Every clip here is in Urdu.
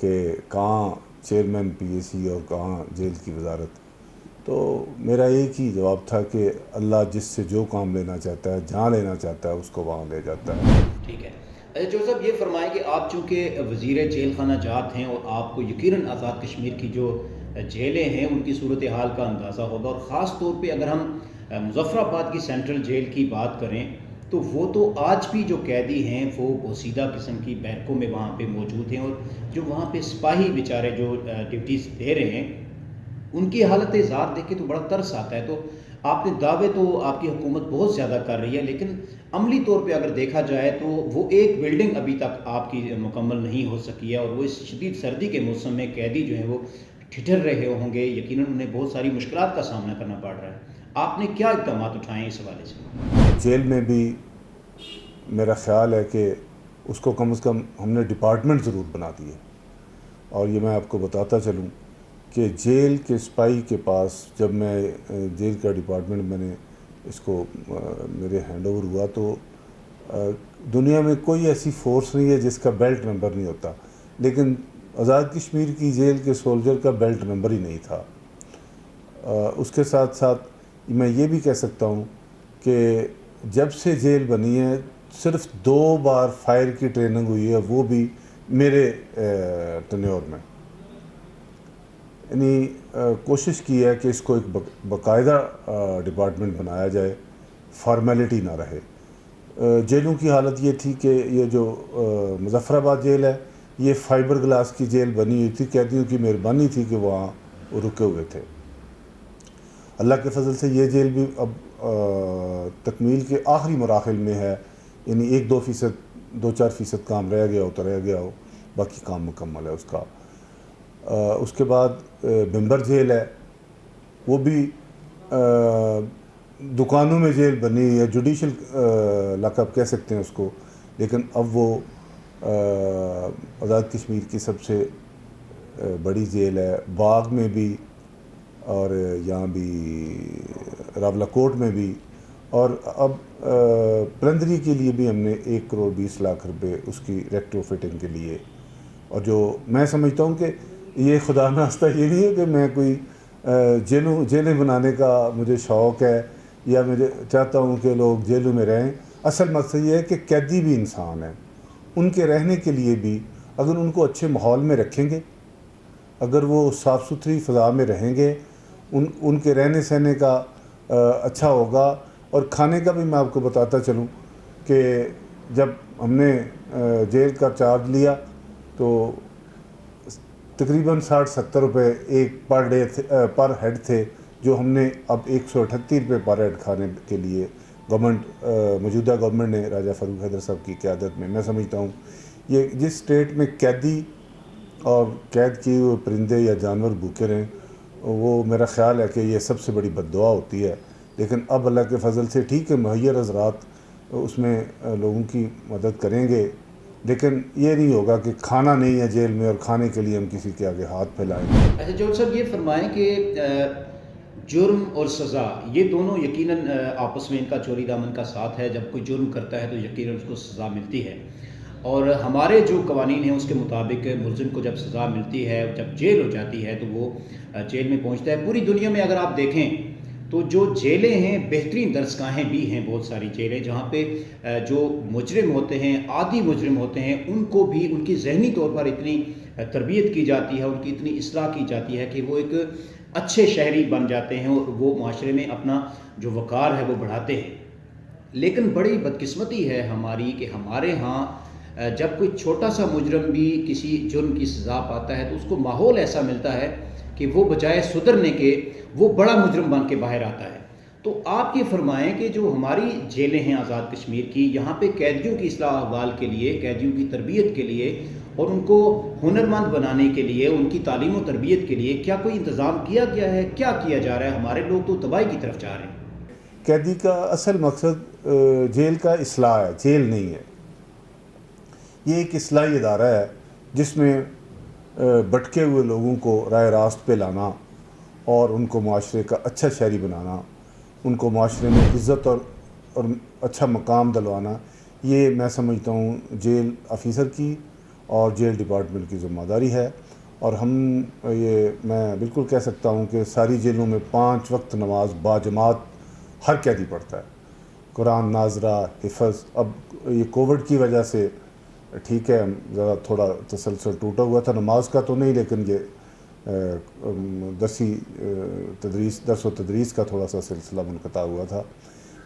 کہ کہاں چیئرمین پی اے سی اور کہاں جیل کی وزارت. تو میرا ایک ہی جواب تھا کہ اللہ جس سے جو کام لینا چاہتا ہے، جہاں لینا چاہتا ہے، اس کو وہاں لے جاتا ہے. ٹھیک ہے. اچھا جو صاحب یہ فرمائیں کہ آپ چونکہ وزیر جیل خانہ جات ہیں اور آپ کو یقیناً آزاد کشمیر کی جو جیلیں ہیں ان کی صورتحال کا اندازہ ہوگا، اور خاص طور پہ اگر ہم مظفر آباد کی سینٹرل جیل کی بات کریں تو وہ تو آج بھی جو قیدی ہیں وہ بوسیدہ قسم کی بیرکوں میں وہاں پہ موجود ہیں، اور جو وہاں پہ سپاہی بیچارے جو ڈیوٹیز دے رہے ہیں ان کی حالت ذات دیکھ کے تو بڑا ترس آتا ہے. تو آپ نے دعوے تو آپ کی حکومت بہت زیادہ کر رہی ہے، لیکن عملی طور پہ اگر دیکھا جائے تو وہ ایک بلڈنگ ابھی تک آپ کی مکمل نہیں ہو سکی ہے، اور وہ اس شدید سردی کے موسم میں قیدی جو ہیں وہ ٹھٹر رہے ہوں گے، یقیناً انہیں بہت ساری مشکلات کا سامنا کرنا پڑ رہا ہے. آپ نے کیا اقدامات اٹھائے ہیں اس حوالے سے؟ جیل میں بھی میرا خیال ہے کہ اس کو کم از کم ہم نے ڈپارٹمنٹ ضرور بنا دیے. اور یہ میں آپ کو بتاتا چلوں کہ جیل کے سپاہی کے پاس جب میں جیل کا ڈپارٹمنٹ میں نے اس کو میرے ہینڈ اوور ہوا تو دنیا میں کوئی ایسی فورس نہیں ہے جس کا بیلٹ نمبر نہیں ہوتا، لیکن آزاد کشمیر کی جیل کے سولجر کا بیلٹ نمبر ہی نہیں تھا. اس کے ساتھ ساتھ میں یہ بھی کہہ سکتا ہوں کہ جب سے جیل بنی ہے صرف 2 بار فائر کی ٹریننگ ہوئی ہے، وہ بھی میرے ٹینیور میں. یعنی کوشش کی ہے کہ اس کو ایک باقاعدہ ڈپارٹمنٹ بنایا جائے، فارمیلٹی نہ رہے. جیلوں کی حالت یہ تھی کہ یہ جو مظفر آباد جیل ہے یہ فائبر گلاس کی جیل بنی ہوئی تھی، قیدیوں کی مہربانی تھی کہ وہاں وہ رکے ہوئے تھے. اللہ کے فضل سے یہ جیل بھی اب تکمیل کے آخری مراحل میں ہے، یعنی 2-4% کام رہ گیا ہو، باقی کام مکمل ہے اس کا. اس کے بعد بمبر جیل ہے، وہ بھی دکانوں میں جیل بنی ہے، جوڈیشل لاک اپ کہہ سکتے ہیں اس کو، لیکن اب وہ آزاد کشمیر کی سب سے بڑی جیل ہے. باغ میں بھی اور یہاں بھی راولہ کوٹ میں بھی، اور اب پلندری کے لیے بھی ہم نے 1 کروڑ 20 لاکھ روپے اس کی ریکٹو فٹنگ کے لیے. اور جو میں سمجھتا ہوں کہ یہ خدا ناستہ یہ نہیں ہے کہ میں کوئی جیلیں بنانے کا مجھے شوق ہے یا مجھے چاہتا ہوں کہ لوگ جیلوں میں رہیں. اصل مقصد یہ ہے کہ قیدی بھی انسان ہیں، ان کے رہنے کے لیے بھی اگر ان کو اچھے ماحول میں رکھیں گے، اگر وہ صاف ستھری فضا میں رہیں گے، ان کے رہنے سہنے کا اچھا ہوگا. اور کھانے کا بھی میں آپ کو بتاتا چلوں کہ جب ہم نے جیل کا چارج لیا تو تقریباً 60-70 روپے ایک پر ہیڈ تھے، جو ہم نے اب 138 روپے پر ہیڈ کھانے کے لیے موجودہ گورنمنٹ نے راجہ فاروق حیدر صاحب کی قیادت میں، میں سمجھتا ہوں یہ جس اسٹیٹ میں قیدی اور قید کیے ہوئے پرندے یا جانور بھوکے رہیں، وہ میرا خیال ہے کہ یہ سب سے بڑی بد دعا ہوتی ہے. لیکن اب اللہ کے فضل سے ٹھیک ہے مہیر حضرات اس میں لوگوں کی مدد کریں گے، لیکن یہ نہیں ہوگا کہ کھانا نہیں ہے جیل میں اور کھانے کے لیے ہم کسی کے آگے ہاتھ پھیلائیں. اچھا جوہر صاحب یہ فرمائیں کہ جرم اور سزا یہ دونوں یقیناً آپس میں ان کا چوری دامن کا ساتھ ہے. جب کوئی جرم کرتا ہے تو یقیناً اس کو سزا ملتی ہے، اور ہمارے جو قوانین ہیں اس کے مطابق ملزم کو جب سزا ملتی ہے، جب جیل ہو جاتی ہے تو وہ جیل میں پہنچتا ہے. پوری دنیا میں اگر آپ دیکھیں تو جو جیلیں ہیں بہترین درسگاہیں بھی ہیں، بہت ساری جیلیں جہاں پہ جو مجرم ہوتے ہیں، عادی مجرم ہوتے ہیں، ان کو بھی ان کی ذہنی طور پر اتنی تربیت کی جاتی ہے، ان کی اتنی اصلاح کی جاتی ہے کہ وہ ایک اچھے شہری بن جاتے ہیں اور وہ معاشرے میں اپنا جو وقار ہے وہ بڑھاتے ہیں. لیکن بڑی بدقسمتی ہے ہماری کہ ہمارے ہاں جب کوئی چھوٹا سا مجرم بھی کسی جرم کی سزا پاتا ہے تو اس کو ماحول ایسا ملتا ہے کہ وہ بجائے سدھرنے کے وہ بڑا مجرم بن کے باہر آتا ہے. تو آپ یہ فرمائیں کہ جو ہماری جیلیں ہیں آزاد کشمیر کی، یہاں پہ قیدیوں کی اصلاح احوال کے لیے، قیدیوں کی تربیت کے لیے اور ان کو ہنرمند بنانے کے لیے، ان کی تعلیم و تربیت کے لیے کیا کوئی انتظام کیا گیا ہے؟ کیا کیا جا رہا ہے؟ ہمارے لوگ تو تباہی کی طرف جا رہے ہیں. قیدی کا اصل مقصد جیل کا اصلاح ہے، جیل نہیں ہے. یہ ایک اصلاحی ادارہ ہے جس میں بھٹکے ہوئے لوگوں کو راہ راست پہ لانا اور ان کو معاشرے کا اچھا شہری بنانا، ان کو معاشرے میں عزت اور اچھا مقام دلوانا، یہ میں سمجھتا ہوں جیل آفیسر کی اور جیل ڈپارٹمنٹ کی ذمہ داری ہے. اور میں بالکل کہہ سکتا ہوں کہ ساری جیلوں میں 5 وقت نماز باجماعت ہر قیدی پڑھتا ہے. قرآن ناظرہ حفظ. اب یہ کووڈ کی وجہ سے ٹھیک ہے ذرا تھوڑا تسلسل ٹوٹا ہوا تھا، نماز کا تو نہیں، لیکن یہ درس و تدریس کا تھوڑا سا سلسلہ منقطع ہوا تھا.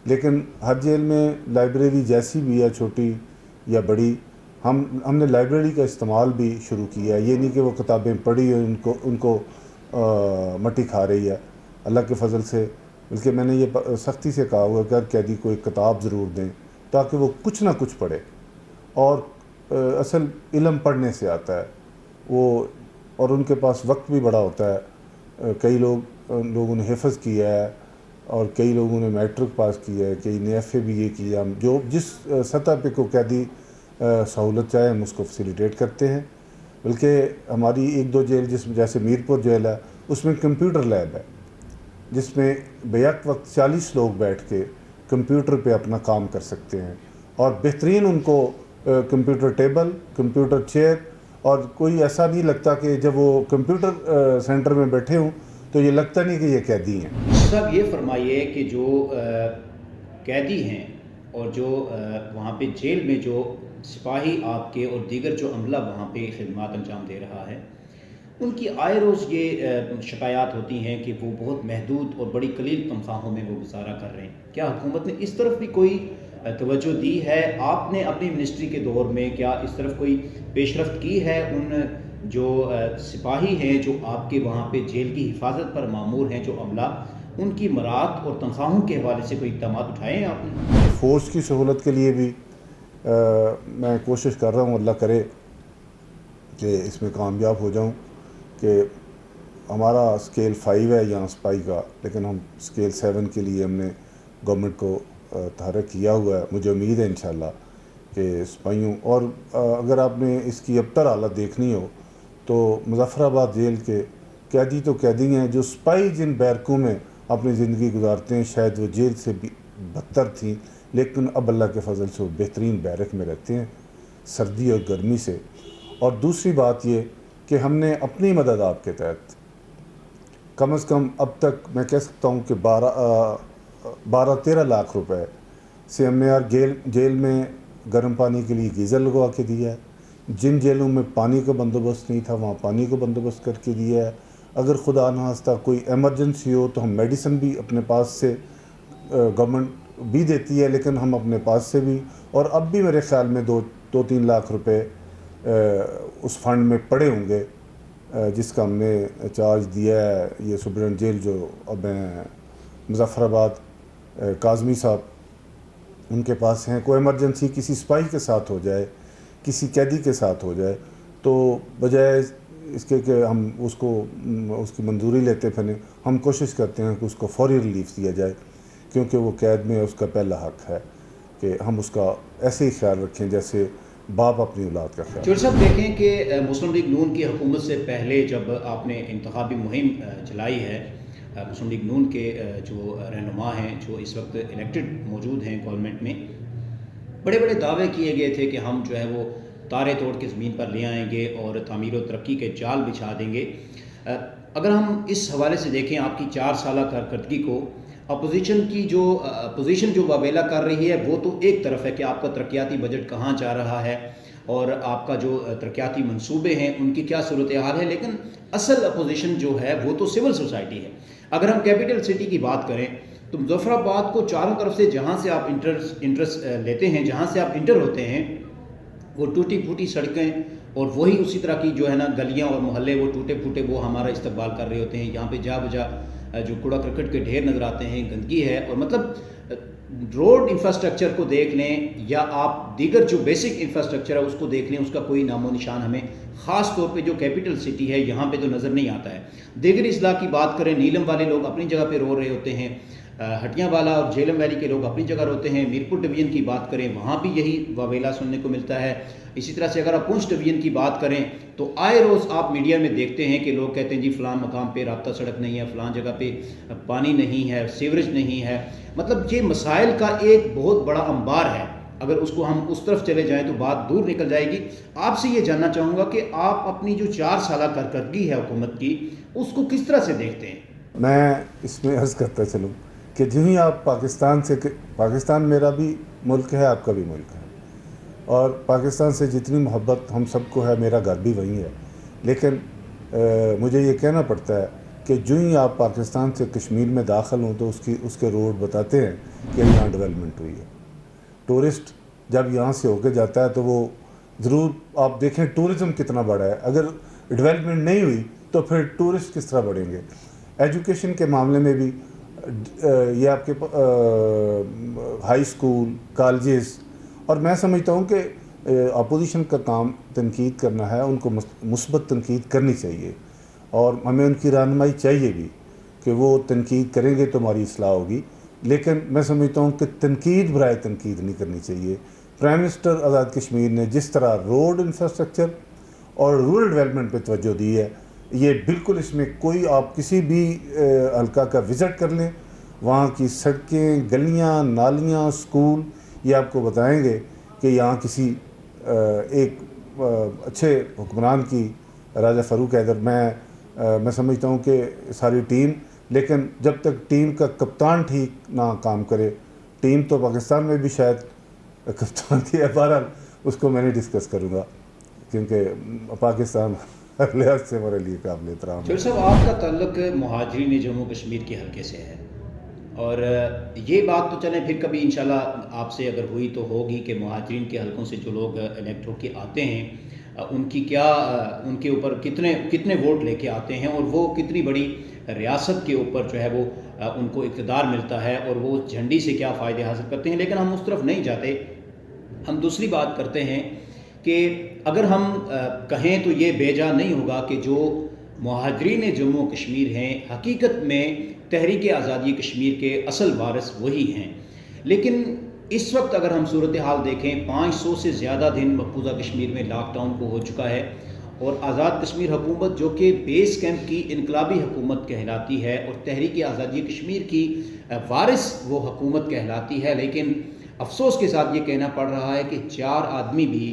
لیکن ہر جیل میں لائبریری جیسی بھی ہے، چھوٹی یا بڑی، ہم نے لائبریری کا استعمال بھی شروع کیا ہے. یہ نہیں کہ وہ کتابیں پڑھی اور ان کو مٹی کھا رہی ہے اللہ کے فضل سے، بلکہ میں نے یہ سختی سے کہا ہوا کہ ہر قیدی کو ایک کتاب ضرور دیں تاکہ وہ کچھ نہ کچھ پڑھے. اور اصل علم پڑھنے سے آتا ہے اور ان کے پاس وقت بھی بڑا ہوتا ہے. کئی لوگوں نے حفظ کیا ہے اور کئی لوگوں نے میٹرک پاس کیا ہے، کئی نے ایف اے بھی یہ کیا. جو جس سطح پہ کو قیدی سہولت چاہے ہم اس کو فیسیلیٹیٹ کرتے ہیں. بلکہ ہماری 1-2 جیل جیسے میرپور جیل ہے، اس میں کمپیوٹر لیب ہے جس میں بیک وقت 40 لوگ بیٹھ کے کمپیوٹر پہ اپنا کام کر سکتے ہیں، اور بہترین ان کو کمپیوٹر ٹیبل، کمپیوٹر چیئر، اور کوئی ایسا نہیں لگتا کہ جب وہ کمپیوٹر سینٹر میں بیٹھے ہوں تو یہ لگتا نہیں کہ یہ قیدی ہیں. صاحب یہ فرمائیے کہ جو قیدی ہیں اور جو وہاں پہ جیل میں جو سپاہی آپ کے اور دیگر جو عملہ وہاں پہ خدمات انجام دے رہا ہے، ان کی آئے روز یہ شکایات ہوتی ہیں کہ وہ بہت محدود اور بڑی قلیل تنخواہوں میں وہ گزارا کر رہے ہیں. کیا حکومت نے اس طرف بھی کوئی توجہ دی ہے؟ آپ نے اپنی منسٹری کے دور میں کیا اس طرف کوئی پیش رفت کی ہے؟ ان جو سپاہی ہیں جو آپ کے وہاں پہ جیل کی حفاظت پر مامور ہیں، جو عملہ، ان کی مراعات اور تنخواہوں کے حوالے سے کوئی اقدامات اٹھائے ہیں آپ نے؟ فورس کی سہولت کے لیے بھی میں کوشش کر رہا ہوں، اللہ کرے کہ اس میں کامیاب ہو جاؤں. کہ ہمارا اسکیل 5 ہے یہاں سپاہی کا، لیکن ہم اسکیل 7 کے لیے ہم نے گورنمنٹ کو تحریک کیا ہوا ہے. مجھے امید ہے انشاءاللہ کہ سپاہیوں، اور اگر آپ نے اس کی ابتر حالت دیکھنی ہو تو مظفر آباد جیل کے قیدی تو قیدی ہیں، جو سپاہی جن بیرکوں میں اپنی زندگی گزارتے ہیں شاید وہ جیل سے بھی بدتر تھیں، لیکن اب اللہ کے فضل سے وہ بہترین بیرک میں رہتے ہیں سردی اور گرمی سے. اور دوسری بات یہ کہ ہم نے اپنی مدد آپ کے تحت کم از کم اب تک میں کہہ سکتا ہوں کہ 12-13 لاکھ روپے سے ہم نے یار جیل میں گرم پانی کے لیے گیزر لگوا کے دیا ہے. جن جیلوں میں پانی کا بندوبست نہیں تھا وہاں پانی کا بندوبست کر کے دیا ہے. اگر خدا نخواستہ کوئی ایمرجنسی ہو تو ہم میڈیسن بھی اپنے پاس سے گورنمنٹ بھی دیتی ہے، لیکن ہم اپنے پاس سے بھی، اور اب بھی میرے خیال میں 2-3 لاکھ روپے اس فنڈ میں پڑے ہوں گے جس کا ہم نے چارج دیا ہے. یہ سپرنٹ جیل جو اب مظفر آباد کاظمی صاحب ان کے پاس ہیں، کوئی ایمرجنسی کسی سپاہی کے ساتھ ہو جائے، کسی قیدی کے ساتھ ہو جائے، تو بجائے اس کے کہ ہم اس کی منظوری لیتے پھریں، ہم کوشش کرتے ہیں کہ اس کو فوری ریلیف دیا جائے، کیونکہ وہ قید میں اس کا پہلا حق ہے کہ ہم اس کا ایسے ہی خیال رکھیں جیسے باپ اپنی اولاد کا خیال. چور صاحب دیکھیں کہ مسلم لیگ نون کی حکومت سے پہلے جب آپ نے انتخابی مہم چلائی ہے، مسلم لیگ نون کے جو رہنما ہیں جو اس وقت الیکٹڈ موجود ہیں گورنمنٹ میں، بڑے بڑے دعوے کیے گئے تھے کہ ہم جو ہے وہ تارے توڑ کے زمین پر لے آئیں گے اور تعمیر و ترقی کے جال بچھا دیں گے. اگر ہم اس حوالے سے دیکھیں آپ کی 4 سالہ کارکردگی کو، اپوزیشن کی جو اپوزیشن جو واویلا کر رہی ہے وہ تو ایک طرف ہے کہ آپ کا ترقیاتی بجٹ کہاں جا رہا ہے اور آپ کا جو ترقیاتی منصوبے ہیں ان کی کیا صورتحال ہے، لیکن اصل اپوزیشن جو ہے وہ تو سول سوسائٹی ہے. اگر ہم کیپٹل سٹی کی بات کریں تو مظفر آباد کو چاروں طرف سے جہاں سے آپ انٹرسٹ لیتے ہیں، جہاں سے آپ انٹر ہوتے ہیں، وہ ٹوٹی پھوٹی سڑکیں اور وہی اسی طرح کی جو ہے نا گلیاں اور محلے وہ ٹوٹے پھوٹے وہ ہمارا استقبال کر رہے ہوتے ہیں. یہاں پہ جا بجا جو کوڑا کرکٹ کے ڈھیر نظر آتے ہیں، گندگی ہے، اور مطلب روڈ انفراسٹرکچر کو دیکھ لیں یا آپ دیگر جو بیسک انفراسٹرکچر ہے اس کو دیکھ لیں، اس کا کوئی نام و نشان ہمیں خاص طور پہ جو کیپٹل سٹی ہے یہاں پہ تو نظر نہیں آتا ہے. دیگر اضلاع کی بات کریں، نیلم والے لوگ اپنی جگہ پہ رو رہے ہوتے ہیں، ہٹیاں والا اور جیلم ویلی کے لوگ اپنی جگہ روتے ہیں. میرپور ڈویژن کی بات کریں وہاں بھی یہی واویلا سننے کو ملتا ہے. اسی طرح سے اگر آپ پونچھ ڈویژن کی بات کریں تو آئے روز آپ میڈیا میں دیکھتے ہیں کہ لوگ کہتے ہیں جی فلاں مقام پہ رابطہ سڑک نہیں ہے، فلاں جگہ پہ پانی نہیں ہے، سیوریج نہیں ہے. مطلب یہ مسائل کا ایک بہت بڑا انبار ہے اگر اس کو ہم اس طرف چلے جائیں تو بات دور نکل جائے گی. آپ سے یہ جاننا چاہوں گا کہ آپ اپنی جو 4 سالہ کارکردگی ہے حکومت کی اس کو کس طرح سے دیکھتے ہیں؟ میں اس میں عرض کرتا چلوں کہ جو ہی آپ پاکستان میرا بھی ملک ہے، آپ کا بھی ملک ہے، اور پاکستان سے جتنی محبت ہم سب کو ہے، میرا گھر بھی وہیں ہے. لیکن مجھے یہ کہنا پڑتا ہے کہ جو ہی آپ پاکستان سے کشمیر میں داخل ہوں تو اس کے روڈ بتاتے ہیں کہ یہاں ڈیولپمنٹ ہوئی ہے. ٹورسٹ جب یہاں سے ہو کے جاتا ہے تو وہ ضرور آپ دیکھیں ٹورزم کتنا بڑا ہے. اگر ڈیولپمنٹ نہیں ہوئی تو پھر ٹورسٹ کس طرح بڑھیں گے. ایجوکیشن کے معاملے میں بھی یہ آپ کے ہائی اسکول، کالجز، اور میں سمجھتا ہوں کہ اپوزیشن کا کام تنقید کرنا ہے، ان کو مثبت تنقید کرنی چاہیے اور ہمیں ان کی رہنمائی چاہیے بھی کہ وہ تنقید کریں گے تو ہماری اصلاح ہوگی. لیکن میں سمجھتا ہوں کہ تنقید برائے تنقید نہیں کرنی چاہیے. پرائم منسٹر آزاد کشمیر نے جس طرح روڈ انفراسٹرکچر اور رورل ڈیولپمنٹ پہ توجہ دی ہے، یہ بالکل اس میں کوئی آپ کسی بھی حلقہ کا وزٹ کر لیں، وہاں کی سڑکیں، گلیاں، نالیاں، اسکول، یہ آپ کو بتائیں گے کہ یہاں کسی ایک اچھے حکمران کی، راجہ فاروق حیدر، میں سمجھتا ہوں کہ ساری ٹیم، لیکن جب تک ٹیم کا کپتان ٹھیک نہ کام کرے، ٹیم تو پاکستان میں بھی شاید کپتان کی ہے، بہرحال اس کو میں نہیں ڈسکس کروں گا کیونکہ پاکستان ہر لحاظ سے ہمارے لیے قابل احترام ہے. جوہر صاحب، آپ کا تعلق مہاجرین جموں کشمیر کے حلقے سے ہے، اور یہ بات تو چلیں پھر کبھی انشاءاللہ آپ سے اگر ہوئی تو ہوگی کہ مہاجرین کے حلقوں سے جو لوگ الیکٹ ہو کے آتے ہیں ان کے اوپر کتنے ووٹ لے کے آتے ہیں، اور وہ کتنی بڑی ریاست کے اوپر جو ہے وہ ان کو اقتدار ملتا ہے، اور وہ جھنڈی سے کیا فائدے حاصل کرتے ہیں. لیکن ہم اس طرف نہیں جاتے. ہم دوسری بات کرتے ہیں کہ اگر ہم کہیں تو یہ بیجا نہیں ہوگا کہ جو مہاجرین جموں کشمیر ہیں حقیقت میں تحریک آزادی کشمیر کے اصل وارث وہی ہیں. لیکن اس وقت اگر ہم صورتحال دیکھیں، 500 سے زیادہ دن مقبوضہ کشمیر میں لاک ڈاؤن کو ہو چکا ہے، اور آزاد کشمیر حکومت جو کہ بیس کیمپ کی انقلابی حکومت کہلاتی ہے اور تحریک آزادی کشمیر کی وارث وہ حکومت کہلاتی ہے، لیکن افسوس کے ساتھ یہ کہنا پڑ رہا ہے کہ 4 آدمی بھی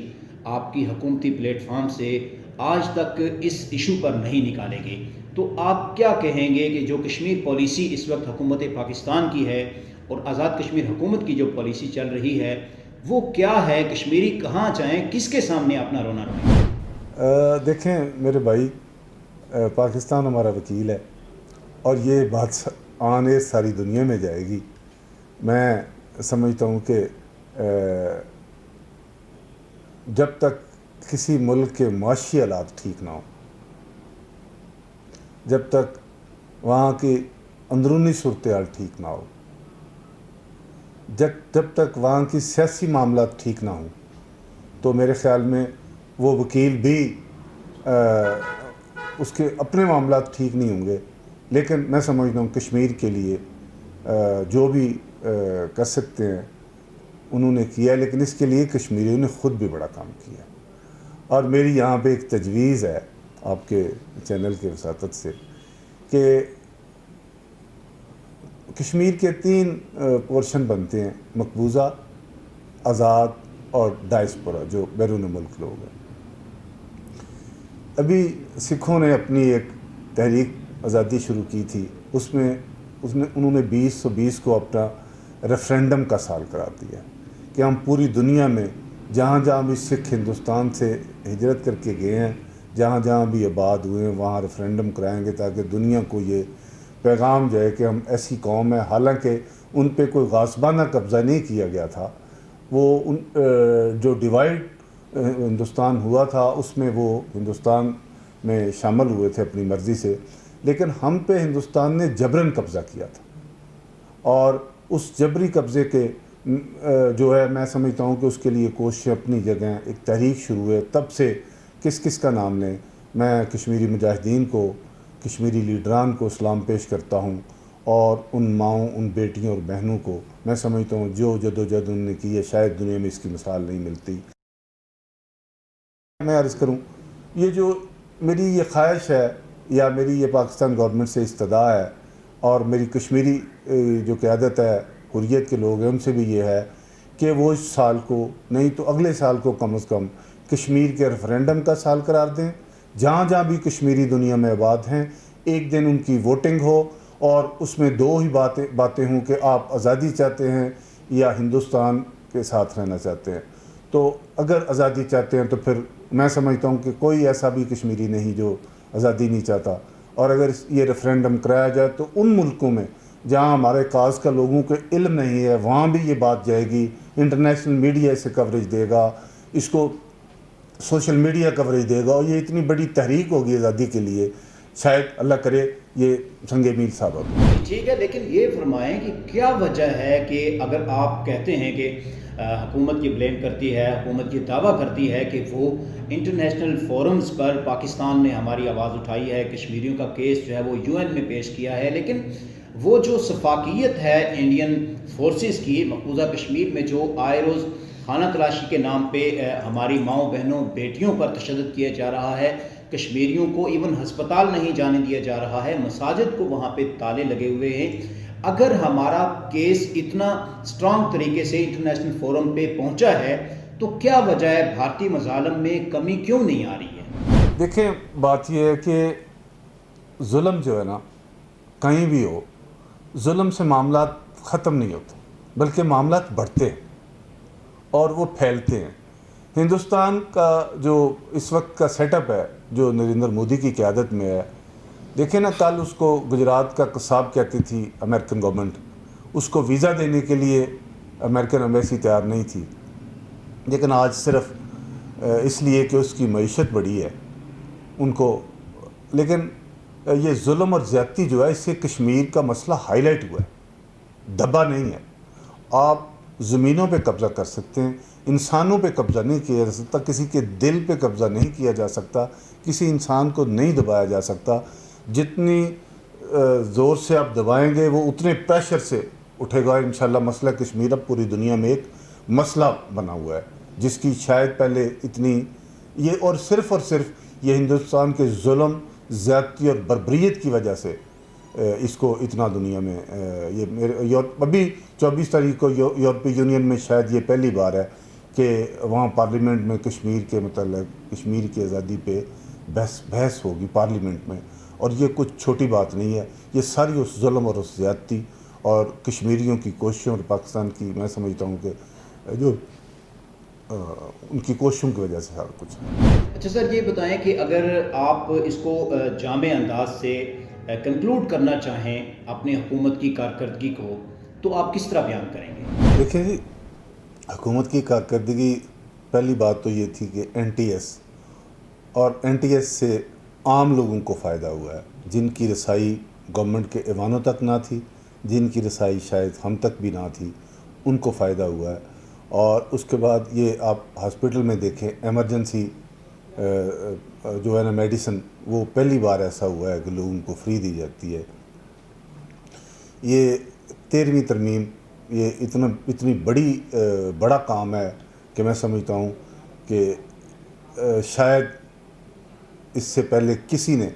آپ کی حکومتی پلیٹ فارم سے آج تک اس ایشو پر نہیں نکالے گئے. تو آپ کیا کہیں گے کہ جو کشمیر پالیسی اس وقت حکومت پاکستان کی ہے اور آزاد کشمیر حکومت کی جو پالیسی چل رہی ہے وہ کیا ہے؟ کشمیری کہاں جائیں، کس کے سامنے اپنا رونا روئیں؟ دیکھیں میرے بھائی، پاکستان ہمارا وکیل ہے اور یہ بات آن ایئر ساری دنیا میں جائے گی. میں سمجھتا ہوں کہ جب تک کسی ملک کے معاشی حالات ٹھیک نہ ہوں، جب تک وہاں کی اندرونی صورتحال ٹھیک نہ ہو، جب تک وہاں کی سیاسی معاملات ٹھیک نہ ہوں، تو میرے خیال میں وہ وکیل بھی اس کے اپنے معاملات ٹھیک نہیں ہوں گے. لیکن میں سمجھتا ہوں کشمیر کے لیے جو بھی کر سکتے ہیں انہوں نے کیا، لیکن اس کے لیے کشمیریوں نے خود بھی بڑا کام کیا. اور میری یہاں پہ ایک تجویز ہے آپ کے چینل کے وساطت سے کہ کشمیر کے 3 پورشن بنتے ہیں: مقبوضہ، آزاد اور ڈائسپورا، جو بیرون ملک لوگ ہیں. ابھی سکھوں نے اپنی ایک تحریک آزادی شروع کی تھی، اس میں انہوں نے 2020 کو اپنا ریفرینڈم کا سال قرار دیا کہ ہم پوری دنیا میں جہاں جہاں بھی سکھ ہندوستان سے ہجرت کر کے گئے ہیں، جہاں جہاں بھی آباد ہوئے ہیں، وہاں ریفرینڈم کرائیں گے تاکہ دنیا کو یہ پیغام جائے کہ ہم ایسی قوم ہے. حالانکہ ان پہ کوئی غاصبانہ قبضہ نہیں کیا گیا تھا. وہ جو ڈیوائڈ ہندوستان ہوا تھا اس میں وہ ہندوستان میں شامل ہوئے تھے اپنی مرضی سے، لیکن ہم پہ ہندوستان نے جبراً قبضہ کیا تھا. اور اس جبری قبضے کے جو ہے میں سمجھتا ہوں کہ اس کے لیے کوشش اپنی جگہ، ایک تحریک شروع ہے. تب سے کس کا نام لیں، میں کشمیری مجاہدین کو، کشمیری لیڈران کو سلام پیش کرتا ہوں، اور ان ماؤں، ان بیٹیوں اور بہنوں کو میں سمجھتا ہوں جو جدوجہد انہوں نے کی ہے شاید دنیا میں اس کی مثال نہیں ملتی. میں عرض کروں، یہ جو میری یہ خواہش ہے یا میری یہ پاکستان گورنمنٹ سے استدعا ہے، اور میری کشمیری جو قیادت ہے، حریت کے لوگ ہیں، ان سے بھی یہ ہے کہ وہ اس سال کو نہیں تو اگلے سال کو کم از کم کشمیر کے ریفرینڈم کا سال قرار دیں، جہاں جہاں بھی کشمیری دنیا میں آباد ہیں ایک دن ان کی ووٹنگ ہو، اور اس میں دو ہی باتیں ہوں کہ آپ آزادی چاہتے ہیں یا ہندوستان کے ساتھ رہنا چاہتے ہیں۔ تو اگر آزادی چاہتے ہیں تو پھر میں سمجھتا ہوں کہ کوئی ایسا بھی کشمیری نہیں جو آزادی نہیں چاہتا، اور اگر یہ ریفرینڈم کرایا جائے تو ان ملکوں میں جہاں ہمارے کاز کا لوگوں کو علم نہیں ہے وہاں بھی یہ بات جائے گی، انٹرنیشنل میڈیا اسے کوریج دے گا، اس کو سوشل میڈیا کوریج دے گا، اور یہ اتنی بڑی تحریک ہوگی آزادی کے لیے، شاید اللہ کرے یہ سنگ میل ثابت ہو۔ ٹھیک ہے، لیکن یہ فرمائیں کہ کیا وجہ ہے کہ اگر آپ کہتے ہیں کہ حکومت یہ بلیم کرتی ہے، حکومت یہ دعویٰ کرتی ہے کہ وہ انٹرنیشنل فورمز پر پاکستان نے ہماری آواز اٹھائی ہے، کشمیریوں کا کیس جو ہے وہ UN میں پیش کیا ہے، لیکن وہ جو شفافیت ہے انڈین فورسز کی مقبوضہ کشمیر میں جو آئے روز خانہ تلاشی کے نام پہ ہماری ماؤں بہنوں بیٹیوں پر تشدد کیا جا رہا ہے، کشمیریوں کو ایون ہسپتال نہیں جانے دیا جا رہا ہے، مساجد کو وہاں پہ تالے لگے ہوئے ہیں، اگر ہمارا کیس اتنا سٹرانگ طریقے سے انٹرنیشنل فورم پہ پہنچا ہے تو کیا وجہ ہے بھارتی مظالم میں کمی کیوں نہیں آ رہی ہے؟ دیکھیں بات یہ ہے کہ ظلم جو ہے نا کہیں بھی ہو، ظلم سے معاملات ختم نہیں ہوتے بلکہ معاملات بڑھتے ہیں اور وہ پھیلتے ہیں۔ ہندوستان کا جو اس وقت کا سیٹ اپ ہے جو نریندر مودی کی قیادت میں ہے، دیکھیں نا کل اس کو گجرات کا قصاب کہتی تھی امریکن گورنمنٹ، اس کو ویزا دینے کے لیے امریکن ایمبیسی تیار نہیں تھی، لیکن آج صرف اس لیے کہ اس کی معیشت بڑی ہے ان کو، لیکن یہ ظلم اور زیادتی جو ہے اس سے کشمیر کا مسئلہ ہائی لائٹ ہوا ہے، دبا نہیں ہے۔ آپ زمینوں پہ قبضہ کر سکتے ہیں، انسانوں پہ قبضہ نہیں کیا جا سکتا، کسی کے دل پہ قبضہ نہیں کیا جا سکتا، کسی انسان کو نہیں دبایا جا سکتا۔ جتنی زور سے آپ دبائیں گے وہ اتنے پریشر سے اٹھے گا۔ انشاءاللہ مسئلہ کشمیر اب پوری دنیا میں ایک مسئلہ بنا ہوا ہے جس کی شاید پہلے اتنی یہ اور صرف یہ ہندوستان کے ظلم، زیادتی اور بربریت کی وجہ سے اس کو اتنا دنیا میں یہ ابھی 24 تاریخ کو یورپی یونین میں شاید یہ پہلی بار ہے کہ وہاں پارلیمنٹ میں کشمیر کے متعلق کشمیر کی آزادی پہ بحث ہوگی پارلیمنٹ میں، اور یہ کچھ چھوٹی بات نہیں ہے، یہ ساری اس ظلم اور اس زیادتی اور کشمیریوں کی کوششوں اور پاکستان کی میں سمجھتا ہوں کہ جو ان کی کوششوں کی وجہ سے سارا کچھ ہے۔ اچھا سر، یہ بتائیں کہ اگر آپ اس کو جامع انداز سے کنکلوڈ کرنا چاہیں اپنی حکومت کی کارکردگی کو تو آپ کس طرح بیان کریں گے؟ دیکھیں جی، حکومت کی کارکردگی پہلی بات تو یہ تھی کہ NTS اور NTS سے عام لوگوں کو فائدہ ہوا ہے، جن کی رسائی گورنمنٹ کے ایوانوں تک نہ تھی، جن کی رسائی شاید ہم تک بھی نہ تھی، ان کو فائدہ ہوا ہے۔ اور اس کے بعد یہ آپ ہاسپٹل میں دیکھیں ایمرجنسی جو ہے نا میڈیسن، وہ پہلی بار ایسا ہوا ہے کہ لوگوں کو فری دی جاتی ہے۔ یہ 13ویں ترمیم یہ اتنی بڑا کام ہے کہ میں سمجھتا ہوں کہ شاید اس سے پہلے کسی نے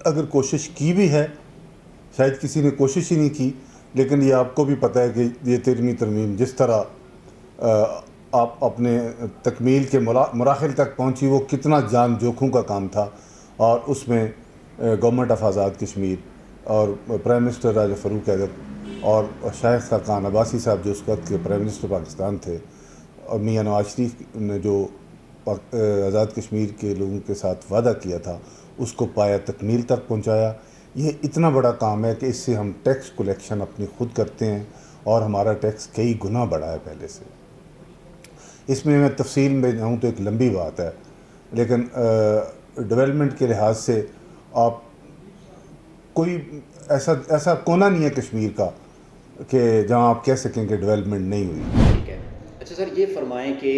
اگر کوشش کی بھی ہے، شاید کسی نے کوشش ہی نہیں کی، لیکن یہ آپ کو بھی پتہ ہے کہ یہ 13ویں ترمیم جس طرح آپ اپنے تکمیل کے مراحل تک پہنچی وہ کتنا جان جوکھوں کا کام تھا، اور اس میں گورنمنٹ آف آزاد کشمیر اور پرائم منسٹر راجہ فاروق حیدر اور شاہد خاقان عباسی صاحب جو اس وقت کے پرائم منسٹر پاکستان تھے، اور میاں نواز شریف نے جو آزاد کشمیر کے لوگوں کے ساتھ وعدہ کیا تھا اس کو پایا تکمیل تک پہنچایا۔ یہ اتنا بڑا کام ہے کہ اس سے ہم ٹیکس کلیکشن اپنی خود کرتے ہیں اور ہمارا ٹیکس کئی گنا بڑھا ہے پہلے سے۔ اس میں تفصیل میں جاؤں تو ایک لمبی بات ہے، لیکن ڈیولپمنٹ کے لحاظ سے آپ کوئی ایسا کونا نہیں ہے کشمیر کا کہ جہاں آپ کہہ سکیں کہ ڈیولپمنٹ نہیں ہوئی۔ ٹھیک ہے، اچھا سر یہ فرمائیں کہ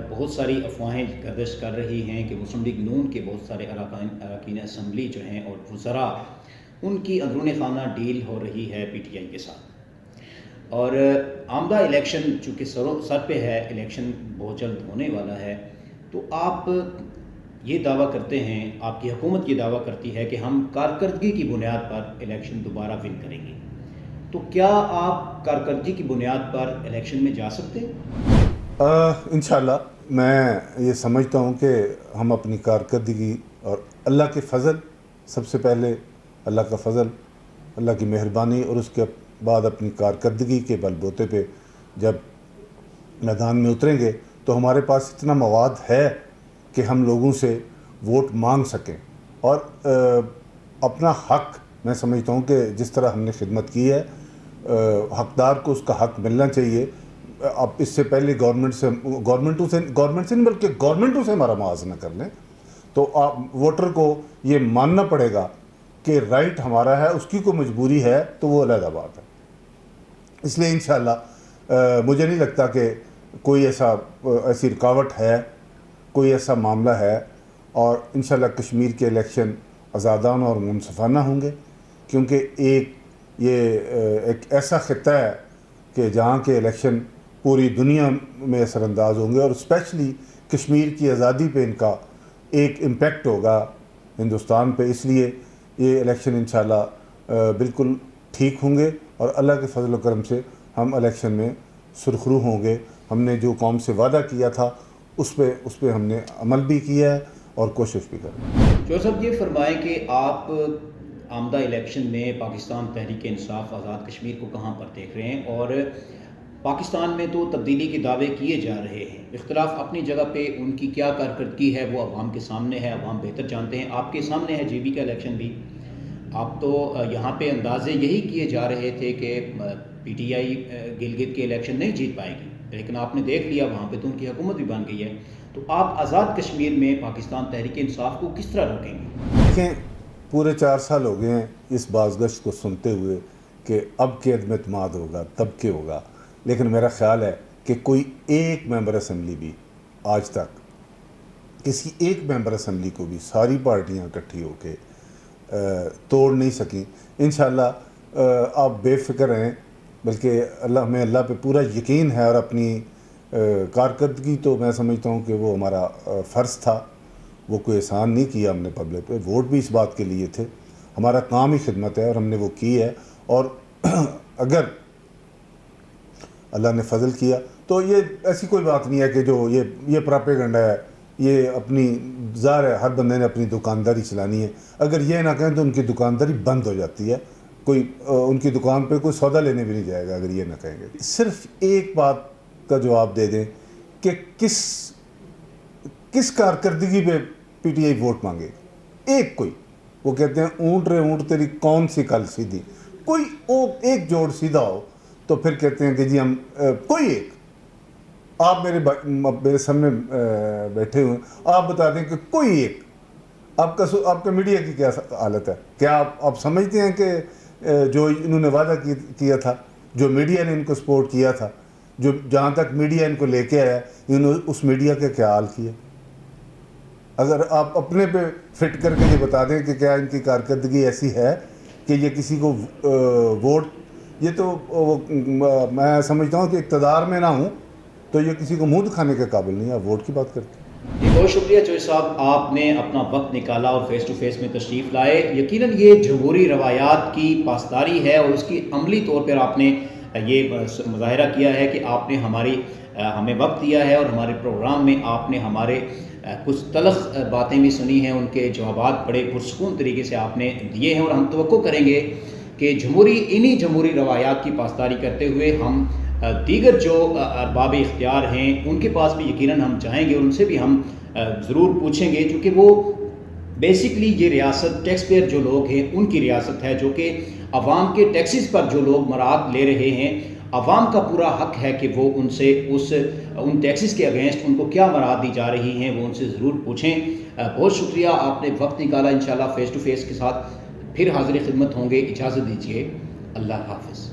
بہت ساری افواہیں گردش کر رہی ہیں کہ مسلم لیگ نون کے بہت سارے اراکین اسمبلی جو ہیں اور وزراء ان کی اندرون خانہ ڈیل ہو رہی ہے PTI کے ساتھ، اور آمدہ الیکشن چونکہ سر پہ ہے، الیکشن بہت جلد ہونے والا ہے، تو آپ یہ دعویٰ کرتے ہیں، آپ کی حکومت یہ دعویٰ کرتی ہے کہ ہم کارکردگی کی بنیاد پر الیکشن دوبارہ ون کریں گے، تو کیا آپ کارکردگی کی بنیاد پر الیکشن میں جا سکتے ہیں؟ انشاءاللہ میں یہ سمجھتا ہوں کہ ہم اپنی کارکردگی اور اللہ کے فضل، سب سے پہلے اللہ کا فضل، اللہ کی مہربانی، اور اس کے بعد اپنی کارکردگی کے بل بوتے پہ جب میدان میں اتریں گے تو ہمارے پاس اتنا مواد ہے کہ ہم لوگوں سے ووٹ مانگ سکیں، اور اپنا حق، میں سمجھتا ہوں کہ جس طرح ہم نے خدمت کی ہے، حقدار کو اس کا حق ملنا چاہیے۔ اب اس سے پہلے گورنمنٹوں سے نہیں بلکہ گورنمنٹوں سے ہمارا موازنہ کر لیں تو آپ ووٹر کو یہ ماننا پڑے گا کہ رائٹ ہمارا ہے، اس کی کوئی مجبوری ہے تو وہ علیحدہ بات ہے۔ اس لیے انشاءاللہ مجھے نہیں لگتا کہ کوئی ایسی رکاوٹ ہے، کوئی ایسا معاملہ ہے، اور انشاءاللہ کشمیر کے الیکشن آزادانہ اور منصفانہ ہوں گے، کیونکہ یہ ایک ایسا خطہ ہے کہ جہاں کے الیکشن پوری دنیا میں اثر انداز ہوں گے، اور اسپیشلی کشمیر کی آزادی پہ ان کا ایک امپیکٹ ہوگا ہندوستان پہ۔ اس لیے یہ الیکشن انشاءاللہ بالکل ٹھیک ہوں گے، اور اللہ کے فضل و کرم سے ہم الیکشن میں سرخرو ہوں گے۔ ہم نے جو قوم سے وعدہ کیا تھا اس پہ ہم نے عمل بھی کیا ہے اور کوشش بھی کریں۔ جوہر صاحب یہ فرمائیں کہ آپ آمدہ الیکشن میں پاکستان تحریک انصاف آزاد کشمیر کو کہاں پر دیکھ رہے ہیں، اور پاکستان میں تو تبدیلی کے دعوے کیے جا رہے ہیں، اختلاف اپنی جگہ پہ ان کی کیا کارکردگی ہے وہ عوام کے سامنے ہے، عوام بہتر جانتے ہیں، آپ کے سامنے ہے GB کا الیکشن بھی۔ آپ تو یہاں پہ اندازے یہی کیے جا رہے تھے کہ PTI گلگت کے الیکشن نہیں جیت پائے گی، لیکن آپ نے دیکھ لیا وہاں پہ تو ان کی حکومت بھی بن گئی ہے۔ تو آپ آزاد کشمیر میں پاکستان تحریک انصاف کو کس طرح روکیں گے؟ دیکھیں، پورے 4 سال ہو گئے ہیں اس بازگشت کو سنتے ہوئے کہ اب کے عدم اعتماد ہوگا، تب کے ہوگا، لیکن میرا خیال ہے کہ کوئی ایک ممبر اسمبلی بھی آج تک، کسی ایک ممبر اسمبلی کو بھی ساری پارٹیاں اکٹھی ہو کے توڑ نہیں سکیں۔ انشاءاللہ آپ بے فکر رہیں، بلکہ اللہ پہ پورا یقین ہے، اور اپنی کارکردگی تو میں سمجھتا ہوں کہ وہ ہمارا فرض تھا، وہ کوئی احسان نہیں کیا ہم نے پبلک پہ، ووٹ بھی اس بات کے لیے تھے، ہمارا کام ہی خدمت ہے اور ہم نے وہ کی ہے۔ اور اگر اللہ نے فضل کیا تو یہ ایسی کوئی بات نہیں ہے کہ جو یہ پراپیگنڈا ہے، یہ اپنی ظاہر ہے ہر بندے نے اپنی دکانداری چلانی ہے، اگر یہ نہ کہیں تو ان کی دکانداری بند ہو جاتی ہے، کوئی ان کی دکان پہ کوئی سودا لینے بھی نہیں جائے گا اگر یہ نہ کہیں گے۔ صرف ایک بات کا جواب دے دیں کہ کس کارکردگی پہ PTI ووٹ مانگے، ایک کوئی، وہ کہتے ہیں اونٹ رے اونٹ تیری کون سی کل سیدھی، کوئی ایک جوڑ سیدھا ہو تو پھر کہتے ہیں کہ جی ہم کوئی ایک، آپ میرے سامنے بیٹھے ہوئے آپ بتا دیں کہ کوئی ایک، آپ کا میڈیا کی کیا حالت ہے؟ کیا آپ سمجھتے ہیں کہ جو انہوں نے وعدہ کیا تھا، جو میڈیا نے ان کو سپورٹ کیا تھا، جہاں تک میڈیا ان کو لے کے آیا، انہوں نے اس میڈیا کا کیا حال کیا؟ اگر آپ اپنے پہ فٹ کر کے یہ بتا دیں کہ کیا ان کی کارکردگی ایسی ہے کہ یہ کسی کو ووٹ، یہ تو میں سمجھتا ہوں کہ اقتدار میں نہ ہوں تو یہ کسی کو منہ دکھانے کے قابل نہیں ہے، ووٹ کی بات کرتے ہیں۔ بہت شکریہ جوہر صاحب، آپ نے اپنا وقت نکالا اور فیس ٹو فیس میں تشریف لائے۔ یقیناً یہ جمہوری روایات کی پاسداری ہے، اور اس کی عملی طور پر آپ نے یہ مظاہرہ کیا ہے کہ آپ نے ہمیں وقت دیا ہے، اور ہمارے پروگرام میں آپ نے ہمارے کچھ تلخ باتیں بھی سنی ہیں، ان کے جوابات بڑے پرسکون طریقے سے آپ نے دیے ہیں، اور ہم توقع کریں گے کہ انہی جمہوری روایات کی پاسداری کرتے ہوئے ہم دیگر جو ارباب اختیار ہیں ان کے پاس بھی یقیناً ہم جائیں گے، اور ان سے بھی ہم ضرور پوچھیں گے، کیونکہ وہ بیسکلی یہ ریاست ٹیکس پیئر جو لوگ ہیں ان کی ریاست ہے، جو کہ عوام کے ٹیکسز پر جو لوگ مراعات لے رہے ہیں، عوام کا پورا حق ہے کہ وہ ان سے ان ٹیکسز کے اگینسٹ ان کو کیا مراعات دی جا رہی ہیں وہ ان سے ضرور پوچھیں۔ بہت شکریہ، آپ نے وقت نکالا، انشاءاللہ فیس ٹو فیس کے ساتھ پھر حاضر خدمت ہوں گے۔ اجازت دیجیے، اللہ حافظ۔